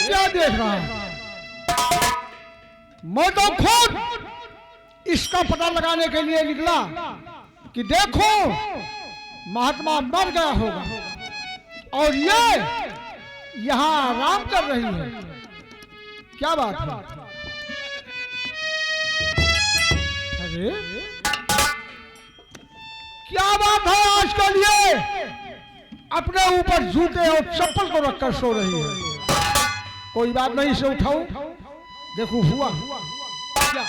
क्या देख रहा है? मैं तो खुद इसका पता लगाने के लिए निकला कि देखो महात्मा मर गया होगा और ये यहाँ आराम कर रही है। क्या बात है? अरे क्या बात है? आजकल ये अपने ऊपर जूते और चप्पल को रखकर सो रही है। कोई बात नहीं, इसे उठाऊं, देखो हुआ क्या?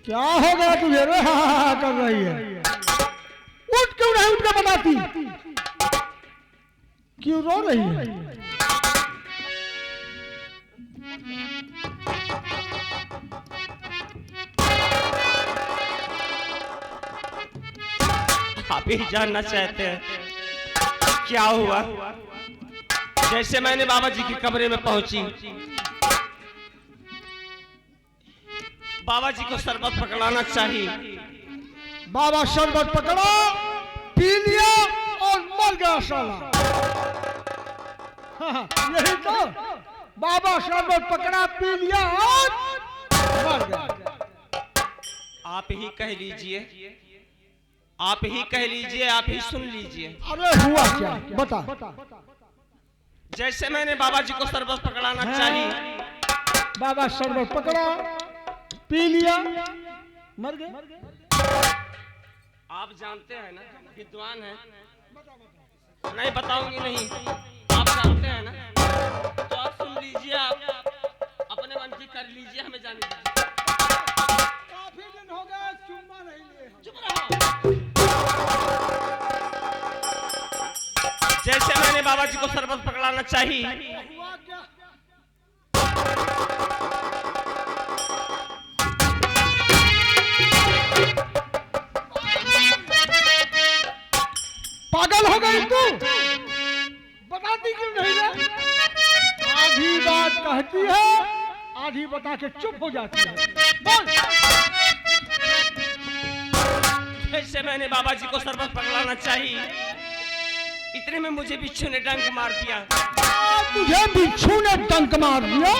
क्या हो गया तुझे? रे हाँ कर रही है। उठ क्यों नहीं उठ के बताती? क्यों रो रही है? आप ही जानना चाहते हैं क्या हुआ? जैसे मैंने बाबा जी के कमरे में पहुंची, बाबा जी को शरबत पकड़ाना चाहिए। बाबा शरबत पकड़ा, पी लिया और मर गया साला। यही तो, बाबा शरबत पकड़ा, पी लिया और मर गया। आप ही कह लीजिए, आप ही कह लीजिए, आप ही सुन लीजिए। अरे हुआ क्या? बता। जैसे मैंने बाबा जी को शरबत पकड़ाना चाहिए, बाबा शरबत पकड़ा, पी लिया, मर गए। आप जानते हैं ना, विद्वान है, नहीं बताऊंगी नहीं, आप जानते हैं ना, तो आप सुन लीजिए, आप अपने मन की कर लीजिए, हमें जाने दीजिए। काफी दिन हो गए चुम्मा नहीं लिए। चुप रहो। जैसे मैंने बाबा जी को शरबत पकड़ाना चाहिए, हुआ क्या? पागल हो गई तू? बताती क्यों नहीं है? आधी बात कहती है, आधी बता के चुप हो जाती है। बोल। जैसे मैंने बाबा जी को शरबत पकड़ाना चाहिए, इतने में मुझे बिच्छू ने डंक मार दिया। तुझे बिच्छू ने डंक मार दिया?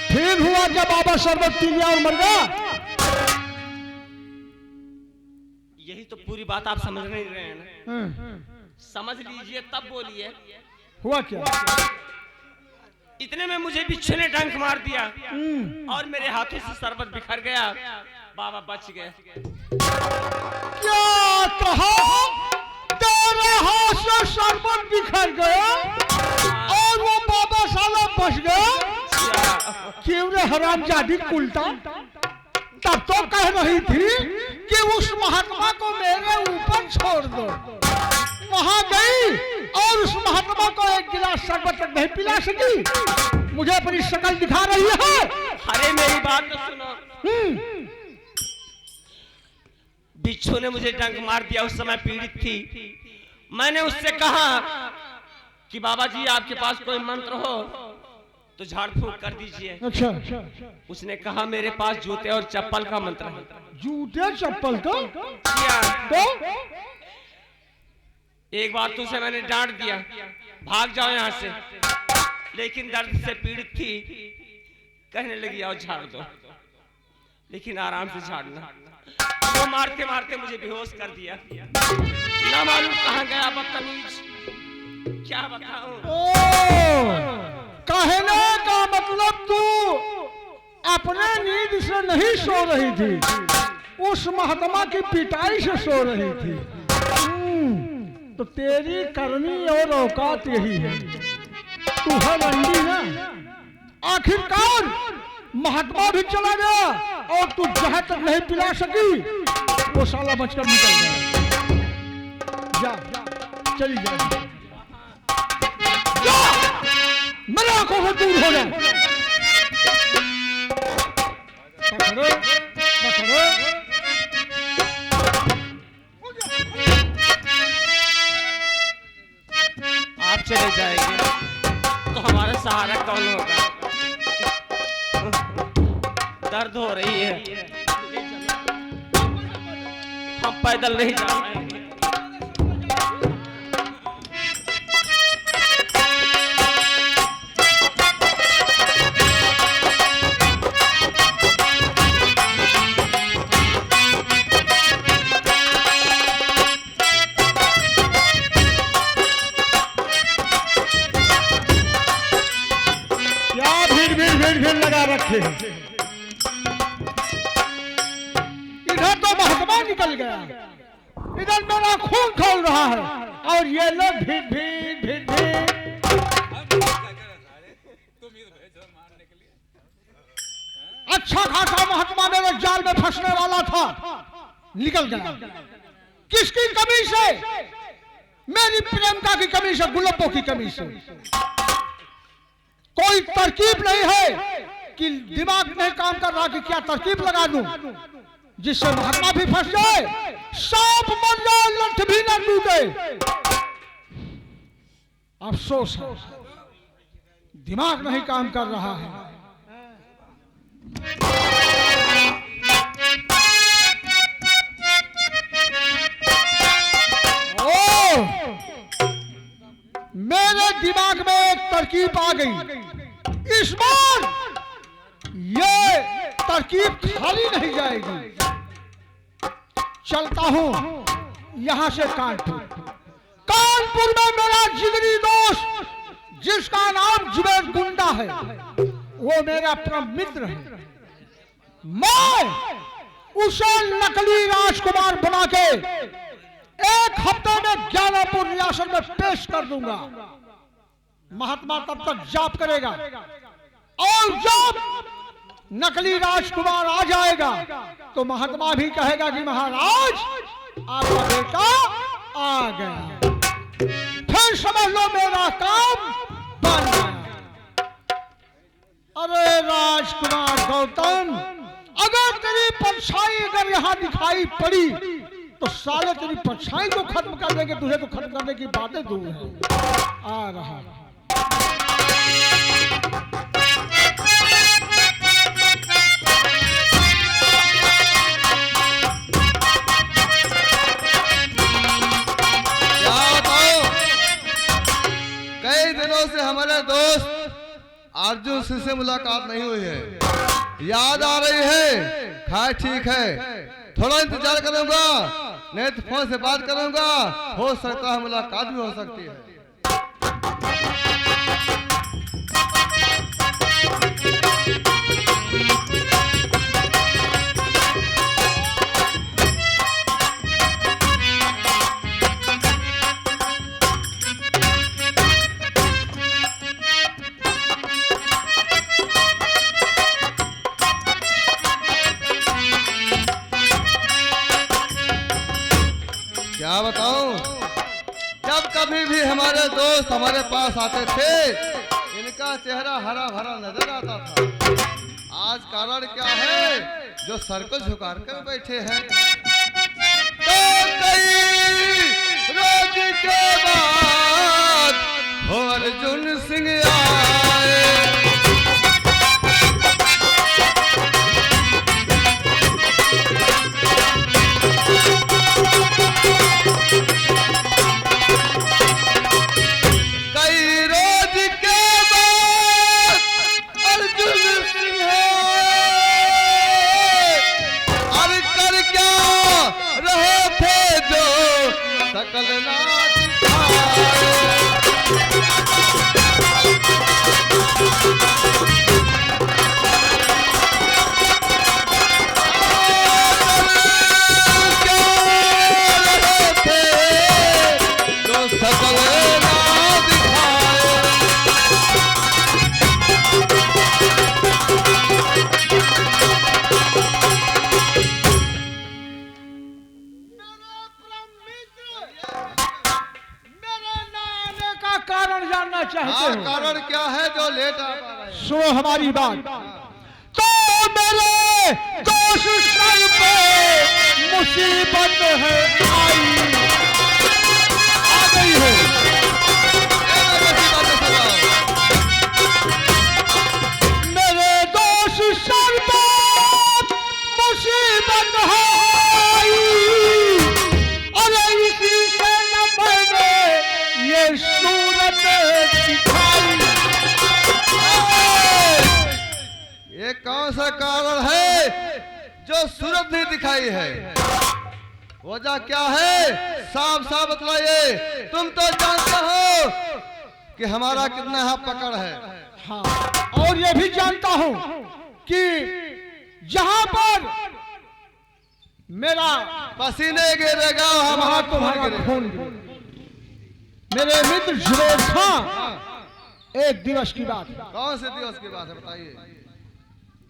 फिर हुआ क्या? बाबा शरबत पी लिया और मर गया? यही तो पूरी बात आप समझ नहीं रहे हैं ना। समझ लीजिए तब बोलिए। हुआ क्या? इतने में मुझे बिच्छू ने डंक मार दिया और मेरे हाथों से शरबत बिखर गया। बाबा बच गए। क्या कहा? तेरे हाथ से शरबत बिखर गया और वो बाबा साला बच गया? क्यों रे हरामजादी कुलटा? तब तो कह रही थी कि उस महात्मा को मेरे ऊपर छोड़ दो। वहां गई और उस महात्मा को एक गिलास शरबत तक नहीं पिला सकी। मुझे अपनी शक्ल दिखा रही है। अरे मेरी बात तो सुनो। बिच्छू ने मुझे डंक मार दिया, उस समय पीड़ित थी। मैंने उससे कहा कि बाबा जी आपके पास कोई मंत्र हो तो झाड़ फूक कर दीजिए। अच्छा, उसने कहा मेरे पास जूते और चप्पल का मंत्र है। जूते चप्पल का? तो एक बार तुझे मैंने डांट दिया, भाग जाओ यहाँ से, लेकिन दर्द से पीड़ित थी, कहने लगी आओ झाड़ दो, लेकिन आराम से झाड़ना। वो मारते मारते मुझे बेहोश कर दिया, ना मालूम कहाँ गया बदतमीज, क्या बताऊं। कहने का मतलब तू अपने नींद से नहीं सो रही थी, उस महात्मा की पिटाई से सो रही थी। तो तेरी करनी और औकात यही है, तू है रंडी ना। आखिरकार महात्मा भी चला गया और तू जहां तक नहीं पिला सकी वो साला बचकर निकल गया। जा, चली जा, मेरे आंखों से दूर हो जा। पकड़ो, पकड़ो। आप चले जाएंगे तो हमारा सहारा कौन होगा? दर्द हो रही है, हम पैदल नहीं जा पाएंगे। भीड़ लगा रखे, इधर तो महात्मा निकल गया, इधर मेरा खून खोल रहा है और ये लोग भीड़ भीड़ भीड़ भीड़। अच्छा खासा महात्मा मेरे जाल में फंसने वाला था, निकल गया। किसकी कमी से? मेरी प्रेमिका की कमी से, गुलाबों की कमी से। कोई तरकीब नहीं है कि दिमाग नहीं काम कर रहा कि क्या तरकीब लगा दूं जिससे महात्मा भी फंस जाए, सांप मर जाए, लठ भी न टूटे। अफसोस है, दिमाग नहीं काम कर रहा है। मेरे दिमाग में एक तरकीब आ गई। इस बार ये तरकीब खाली नहीं जाएगी। चलता हूं यहां से कानपुर। कानपुर में मेरा जिगरी दोस्त जिसका नाम जुबैर गुंडा है, वो मेरा परम मित्र है। मैं उसे नकली राजकुमार बना के एक हफ्ते में ज्ञानापुर रियासत में पेश कर दूंगा। महात्मा तब तक जाप करेगा और जब नकली राजकुमार आ जाएगा तो महात्मा भी कहेगा कि महाराज आपका बेटा आ गया। फिर समझ लो मेरा काम बन गया। अरे राजकुमार गौतम, अगर तेरी परछाई अगर यहां दिखाई पड़ी तो साले तेरी परछाई को खत्म कर देंगे, तुझे तो खत्म करने की बातें दूर है। आ रहा क्या बताओ, कई दिनों से हमारे दोस्त अर्जुन सिंह से मुलाकात नहीं हुई है। याद आ रही है? खैर ठीक है, थोड़ा इंतजार करूंगा, नहीं तो फोन से बात करूंगा, हो सकता है मुलाकात भी हो सकती है। क्या बताऊं, जब कभी भी हमारे दोस्त हमारे पास आते थे इनका चेहरा हरा भरा नजर आता था। आज कारण क्या है जो सर को झुका कर बैठे हैं? तो कई रोज के बाद हो सकल ना कारण जानना चाहते हो? कारण क्या है जो लेट आ पा रहे हैं? सुनो हमारी बात। तो मेरे दोष सर पे मुसीबत है आई, आ गई है। मेरे दोष सर पे मुसीबत है आई, अरे इसी से न मैंने ये सूरत दिखाई। ये कौन सा कारण है जो सूरत नहीं दिखाई है? वजह क्या है? साफ साफ बतलाइए। तुम तो जानते हो कि हमारा कितना यहाँ पकड़ है। हाँ, और ये भी जानता हूं कि जहां पर मेरा पसीने गिरेगा वहां हमारा तुम्हारा खून गिरेगा। मेरे मित्र जुबैर खां, एक दिवस की बात है। कौन से दिवस की बात है बताइए?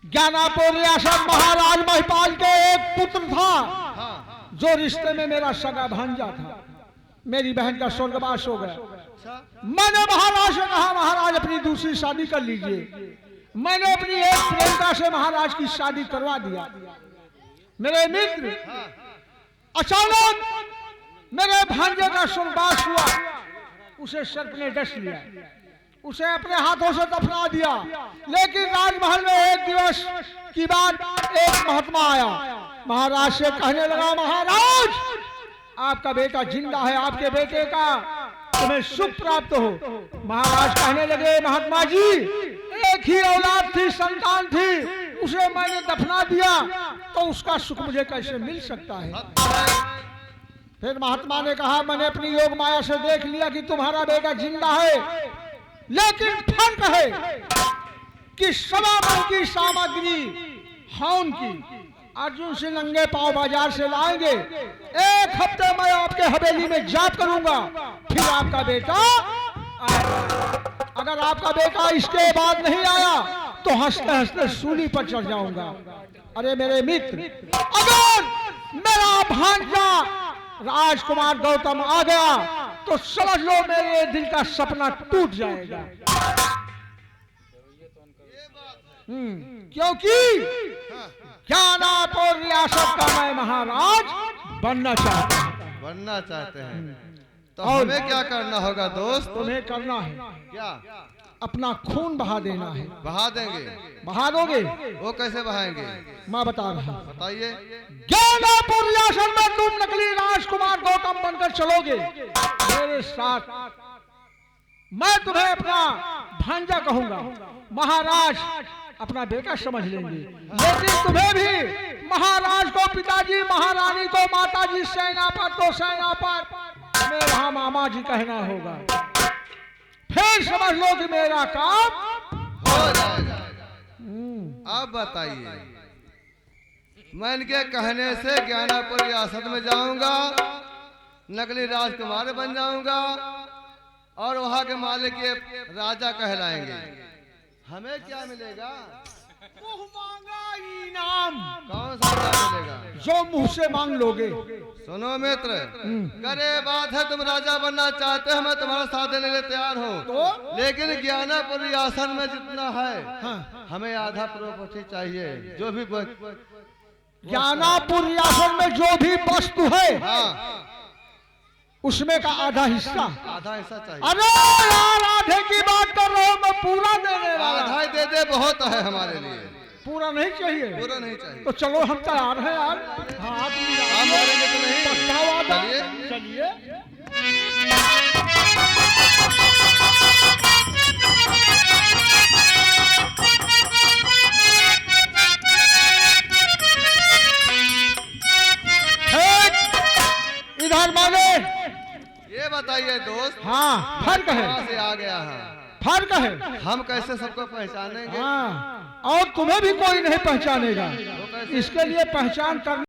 ज्ञानापुर रियासत महाराज महिपाल के एक पुत्र था, हाँ, जो रिश्ते में मेरा सगा भांजा था। मेरी बहन का स्वर्गवास हो गया। मैंने महाराज से कहा, महाराज अपनी दूसरी शादी कर लीजिए। मैंने अपनी एक प्रेमिका से महाराज की शादी करवा दिया। मेरे मित्र, अचानक मेरे भांजे का स्वर्गवास हुआ। उसे सर्प ने डस लिया, उसे अपने हाथों से दफना दिया। लेकिन राजमहल में एक दिवस की बात, एक महात्मा आया, महाराज से कहने लगा, महाराज आपका बेटा जिंदा है, आपके बेटे का तुम्हें सुख प्राप्त हो। महाराज कहने लगे, महात्मा जी एक ही औलाद थी, संतान थी, उसे मैंने दफना दिया, तो उसका सुख मुझे कैसे मिल सकता है? फिर महात्मा ने कहा, मैंने अपनी योग माया से देख लिया कि तुम्हारा बेटा जिंदा है, लेकिन फर्क है कि सवा मन की सामग्री हौन की अर्जुन से नंगे पांव बाजार से लाएंगे। एक हफ्ते में आपके हवेली में जाप करूंगा, फिर आपका बेटा आएगा। अगर आपका बेटा इसके बाद नहीं आया तो हंसते हंसते सूली पर चढ़ जाऊंगा। अरे मेरे मित्र, अगर मेरा भांजा राजकुमार गौतम आ गया तो समझ लो मेरे दिल का सपना टूट जाएगा। क्योंकि ज्ञानापुर रियासत का मैं महाराज बनना चाहता हूं। बनना चाहते हैं तो और हमें क्या करना होगा दोस्त? तुम्हें करना है क्या? अपना खून बहा देना है। बहा देंगे? बहा दोगे? वो कैसे बहाएंगे? मैं बता रहा हूं। बताइए। ज्ञानापुर रियासत में तुम नकली राजकुमार गौतम बनकर चलोगे मेरे साथ। मैं तुम्हें अपना भांजा कहूंगा, महाराज अपना बेटा समझ लेंगे। लेकिन तुम्हें भी महाराज को पिताजी, महारानी को माताजी, सेनापति को सेनापति, मेरा मामा जी कहना होगा। फिर समझ लो कि मेरा काम हो जाएगा। अब बताइए, मैं इनके कहने से ज्ञानापुर रियासत में जाऊंगा, नकली राजकुमार बन जाऊंगा और वहां के मालिक के राजा कहलाएंगे। हमें क्या मिलेगा? मुंह मांगा इनाम। कौन सा इनाम मिलेगा? जो मुंह से मांग लोगे। सुनो मित्र, करे बात है तुम राजा बनना चाहते हो, मैं तुम्हारा साथ देने के लिए तैयार हूँ। तो? लेकिन ज्ञानापुर रियासत में जितना है, हाँ। हमें आधा प्रॉपर्टी चाहिए। जो भी ज्ञानापुर रियासत में जो भी वस्तु है, हाँ, उसमें का आधा हिस्सा। आधा हिस्सा चाहिए। अरे यार, आधे की बात कर रहा हूँ मैं, पूरा देने वाला। आधा ही दे दे, बहुत है हमारे लिए। पूरा नहीं चाहिए? पूरा नहीं चाहिए। तो चलो हम तैयार हैं यार। हाँ, काम करेंगे तो नहीं? पक्का वादा? चलिए। चलिए। इधर माने ये बताइए दोस्त, हाँ फर्क है, कहाँ से आ गया है, फर्क है। हम कैसे सबको पहचानेंगे? हाँ और तुम्हें भी कोई नहीं पहचानेगा, इसके लिए पहचान करना